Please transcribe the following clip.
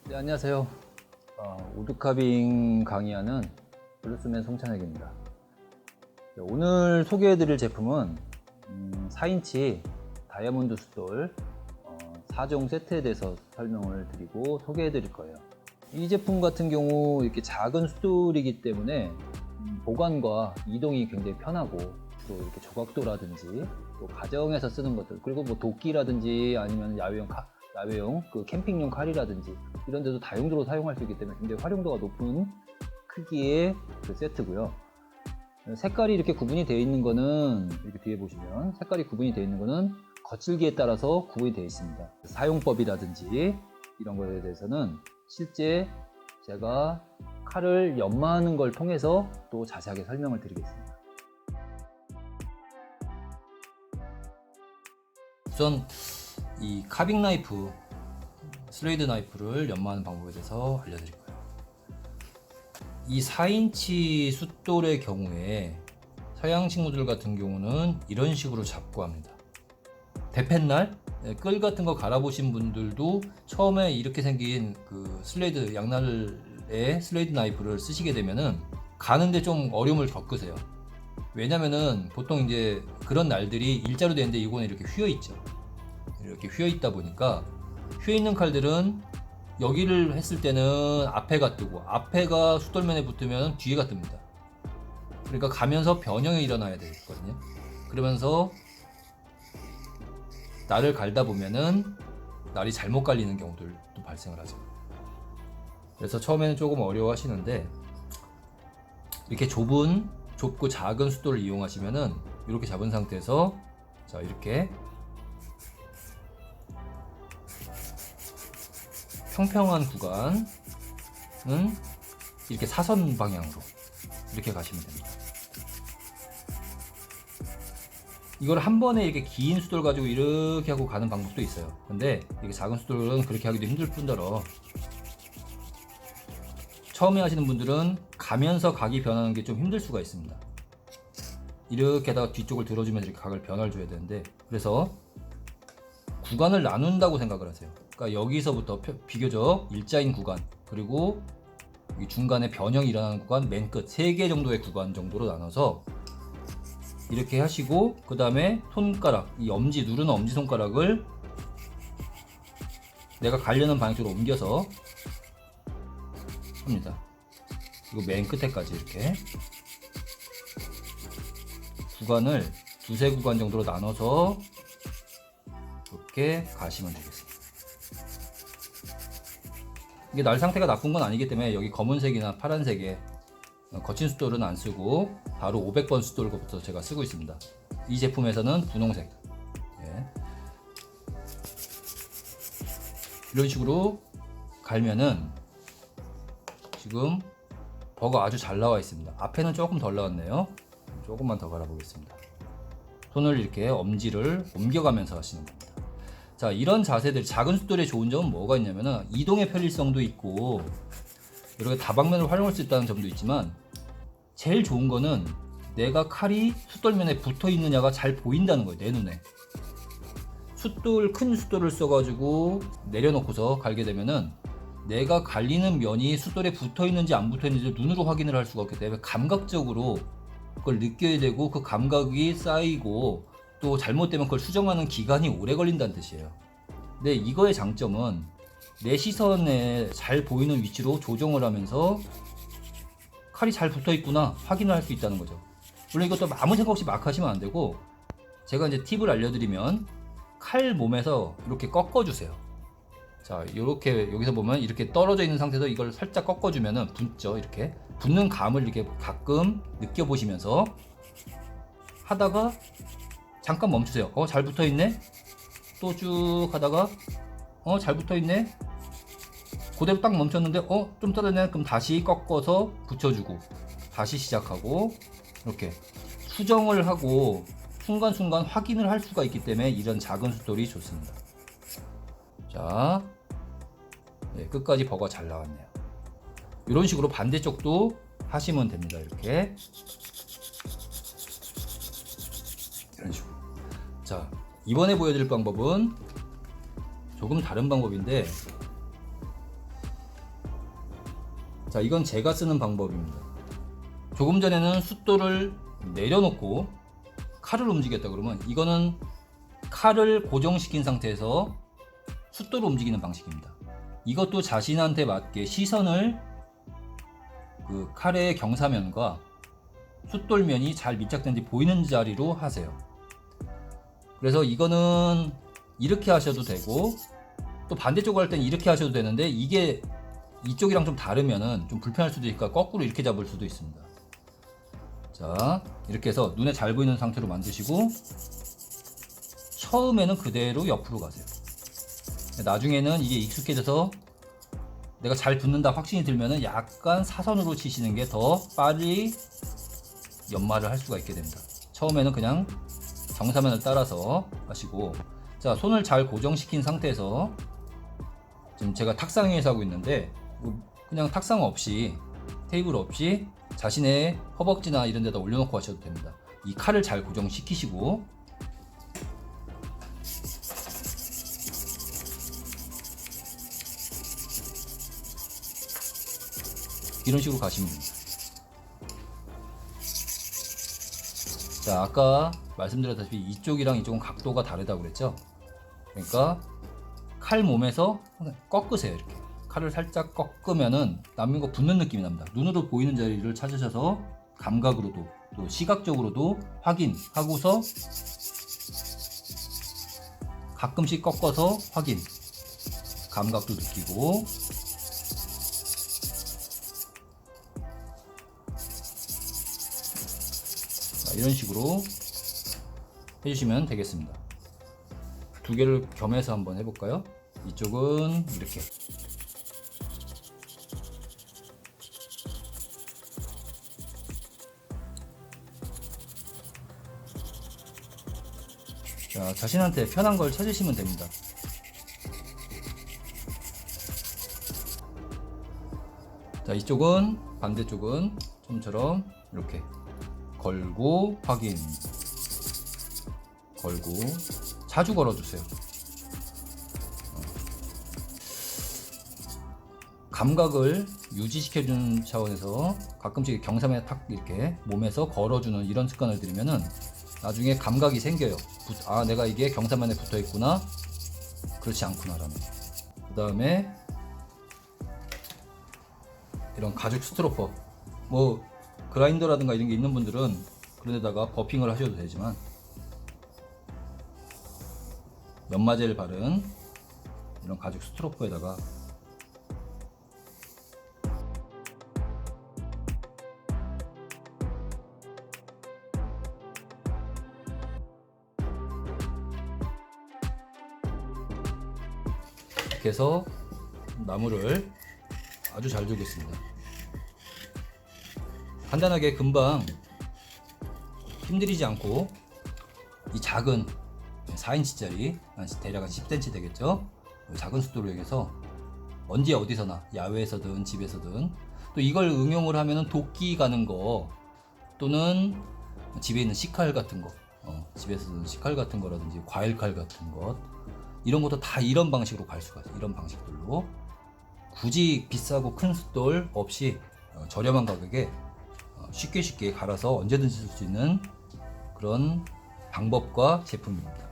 네, 안녕하세요. 우드카빙 강의하는 블루스맨 송찬혁입니다. 네, 오늘 소개해드릴 제품은 4인치 다이아몬드 숫돌 4종 세트에 대해서 설명을 드리고 소개해드릴 거예요. 이 제품 같은 경우 이렇게 작은 숫돌이기 때문에 보관과 이동이 굉장히 편하고, 또 이렇게 조각도라든지 또 가정에서 쓰는 것들, 그리고 뭐 도끼라든지 아니면 야외용 그 캠핑용 칼이라든지 이런 데도 다용도로 사용할 수 있기 때문에 굉장히 활용도가 높은 크기의 그 세트고요. 색깔이 이렇게 구분이 되어 있는 거는, 이렇게 뒤에 보시면 색깔이 구분이 되어 있는 거는 거칠기에 따라서 구분이 되어 있습니다. 사용법이라든지 이런 거에 대해서는 실제 제가 칼을 연마하는 걸 통해서 또 자세하게 설명을 드리겠습니다. 우선 이 카빙 나이프, 슬레이드 나이프를 연마하는 방법에 대해서 알려드릴 거예요. 이 4인치 숫돌의 경우에 서양 친구들 같은 경우는 이런 식으로 잡고 합니다. 대펜날, 끌 같은 거 갈아보신 분들도 처음에 이렇게 생긴 그 슬레이드, 양날의 슬레이드 나이프를 쓰시게 되면은 가는데 좀 어려움을 겪으세요. 왜냐면은 보통 이제 그런 날들이 일자로 되는데 이거는 이렇게 휘어 있죠. 이렇게 휘어 있다 보니까 휘어 있는 칼들은 여기를 했을 때는 앞에가 뜨고, 앞에가 숫돌면에 붙으면 뒤에가 뜹니다. 그러니까 가면서 변형이 일어나야 되거든요. 그러면서 날을 갈다 보면은 날이 잘못 갈리는 경우들도 발생을 하죠. 그래서 처음에는 조금 어려워 하시는데, 이렇게 좁고 작은 숫돌을 이용하시면은 이렇게 잡은 상태에서, 자, 이렇게 평평한 구간은 이렇게 사선 방향으로 이렇게 가시면 됩니다. 이걸 한 번에 이렇게 긴 숫돌 가지고 이렇게 하고 가는 방법도 있어요. 근데 이게 작은 숫돌은 그렇게 하기도 힘들 뿐더러, 처음에 하시는 분들은 가면서 각이 변하는 게 좀 힘들 수가 있습니다. 이렇게다가 뒤쪽을 들어주면서 이렇게 각을 변화를 줘야 되는데, 그래서 구간을 나눈다고 생각을 하세요. 그러니까 여기서부터 비교적 일자인 구간, 그리고 이 중간에 변형이 일어나는 구간, 맨 끝 3개 정도의 구간 정도로 나눠서 이렇게 하시고, 그 다음에 손가락, 이 엄지, 누르는 엄지손가락을 내가 가려는 방향으로 옮겨서 합니다. 그리고 맨 끝에까지 이렇게 구간을 두세 구간 정도로 나눠서 이렇게 가시면 되겠습니다. 이게 날 상태가 나쁜 건 아니기 때문에 여기 검은색이나 파란색에 거친 숫돌은 안 쓰고 바로 500번 숫돌부터 제가 쓰고 있습니다. 이 제품에서는 분홍색. 예. 이런 식으로 갈면은 지금 버가 아주 잘 나와 있습니다. 앞에는 조금 덜 나왔네요. 조금만 더 갈아보겠습니다. 손을 이렇게 엄지를 옮겨가면서 하시는 겁니다. 자, 이런 자세들, 작은 숫돌의 좋은 점은 뭐가 있냐면은 이동의 편리성도 있고 이렇게 다방면을 활용할 수 있다는 점도 있지만, 제일 좋은 거는 내가 칼이 숫돌면에 붙어 있느냐가 잘 보인다는 거예요, 내 눈에. 큰 숫돌을 써가지고 내려놓고서 갈게 되면은 내가 갈리는 면이 숫돌에 붙어 있는지 안 붙어 있는지 눈으로 확인을 할 수가 없기 때문에 감각적으로 그걸 느껴야 되고, 그 감각이 쌓이고 또 잘못되면 그걸 수정하는 기간이 오래 걸린다는 뜻이에요. 근데 이거의 장점은 내 시선에 잘 보이는 위치로 조정을 하면서 칼이 잘 붙어 있구나 확인을 할 수 있다는 거죠. 물론 이것도 아무 생각 없이 막 하시면 안 되고, 제가 이제 팁을 알려드리면 칼 몸에서 이렇게 꺾어주세요. 자, 이렇게 여기서 보면 이렇게 떨어져 있는 상태에서 이걸 살짝 꺾어주면은 붙죠. 이렇게 붙는 감을 이렇게 가끔 느껴보시면서 하다가 잠깐 멈추세요. 잘 붙어 있네. 또 쭉 하다가 잘 붙어 있네. 그대로 딱 멈췄는데 좀 떨어지네. 그럼 다시 꺾어서 붙여주고 다시 시작하고, 이렇게 수정을 하고 순간순간 확인을 할 수가 있기 때문에 이런 작은 숫돌이 좋습니다. 자, 네, 끝까지 버가 잘 나왔네요. 이런 식으로 반대쪽도 하시면 됩니다. 이렇게 이런 식으로. 자, 이번에 보여드릴 방법은 조금 다른 방법인데, 자, 이건 제가 쓰는 방법입니다. 조금 전에는 숫돌을 내려놓고 칼을 움직였다 그러면, 이거는 칼을 고정시킨 상태에서 숫돌을 움직이는 방식입니다. 이것도 자신한테 맞게 시선을 그 칼의 경사면과 숫돌면이 잘 밀착된지 보이는 자리로 하세요. 그래서 이거는 이렇게 하셔도 되고, 또 반대쪽으로 할 때는 이렇게 하셔도 되는데, 이게 이쪽이랑 좀 다르면은 좀 불편할 수도 있으니까 거꾸로 이렇게 잡을 수도 있습니다. 자, 이렇게 해서 눈에 잘 보이는 상태로 만드시고, 처음에는 그대로 옆으로 가세요. 나중에는 이게 익숙해져서 내가 잘 붙는다 확신이 들면은 약간 사선으로 치시는 게 더 빨리 연마를 할 수가 있게 됩니다. 처음에는 그냥 경사면을 따라서 하시고, 자, 손을 잘 고정시킨 상태에서, 지금 제가 탁상 위에서 하고 있는데, 그냥 탁상 없이, 테이블 없이 자신의 허벅지나 이런 데다 올려놓고 하셔도 됩니다. 이 칼을 잘 고정시키시고, 이런 식으로 가시면 됩니다. 자, 아까 말씀드렸다시피 이쪽이랑 이쪽은 각도가 다르다고 그랬죠? 그러니까 칼 몸에서 꺾으세요. 이렇게 칼을 살짝 꺾으면은 남은 거 붙는 느낌이 납니다. 눈으로 보이는 자리를 찾으셔서 감각으로도 또 시각적으로도 확인하고서 가끔씩 꺾어서 확인, 감각도 느끼고, 이런 식으로 해주시면 되겠습니다. 두 개를 겸해서 한번 해볼까요? 이쪽은 이렇게, 자, 자신한테 편한 걸 찾으시면 됩니다. 자, 이쪽은, 반대쪽은 좀처럼 이렇게 걸고 확인, 걸고, 자주 걸어주세요. 감각을 유지시켜주는 차원에서 가끔씩 경사면에 탁 이렇게 몸에서 걸어주는 이런 습관을 들이면은 나중에 감각이 생겨요. 아, 내가 이게 경사면에 붙어 있구나, 그렇지 않구나라는. 그 다음에 이런 가죽 스트로퍼, 뭐 그라인더라든가 이런 게 있는 분들은 그런 데다가 버핑을 하셔도 되지만, 연마제를 바른 이런 가죽 스트로퍼에다가 이렇게 해서 나무를 아주 잘 주겠습니다. 간단하게 금방 힘들이지 않고, 이 작은 4인치짜리 대략 한 10cm 되겠죠? 작은 숫돌을 이용해서 언제 어디서나, 야외에서든 집에서든, 또 이걸 응용을 하면은 도끼 가는 거, 또는 집에 있는 식칼 같은 거, 집에서 쓰는 식칼 같은 거라든지 과일칼 같은 것, 이런 것도 다 이런 방식으로 갈 수가 있어요. 이런 방식들로 굳이 비싸고 큰 숫돌 없이 저렴한 가격에 쉽게 갈아서 언제든지 쓸 수 있는 그런 방법과 제품입니다.